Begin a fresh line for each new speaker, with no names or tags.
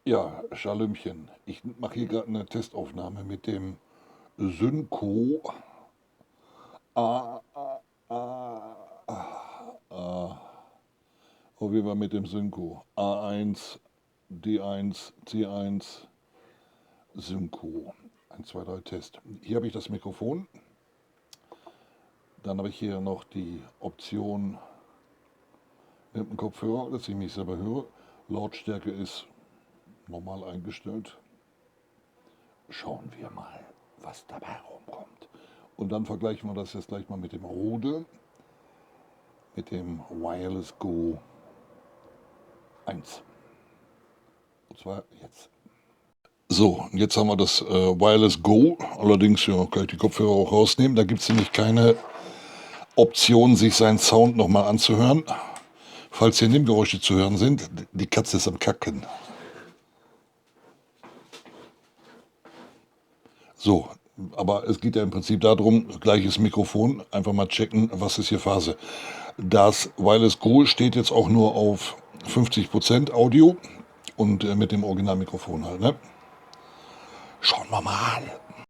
Ja, Schalümchen. Ich mache hier gerade eine Testaufnahme mit dem Synco A, A, A, A, oh, wie war mit dem Synco? A1, D1, C1, Synco. 1, 2, 3 Test. Hier habe ich das Mikrofon. Dann habe ich hier noch die Option mit dem Kopfhörer, dass ich mich selber höre. Lautstärke ist normal eingestellt. Schauen wir mal, was dabei rumkommt. Und dann vergleichen wir das jetzt gleich mal mit dem Rode, mit dem Wireless Go 1. Und zwar jetzt. So, und jetzt haben wir das Wireless Go. Allerdings ja, kann ich die Kopfhörer auch rausnehmen. Da gibt es nämlich keine Option, sich seinen Sound nochmal anzuhören. Falls hier Nebengeräusche zu hören sind, die Katze ist am Kacken. So, aber es geht ja im Prinzip darum, gleiches Mikrofon, einfach mal checken, was ist hier Phase. Das Wireless Go steht jetzt auch nur auf 50% Audio und mit dem Originalmikrofon halt, ne? Schauen wir mal.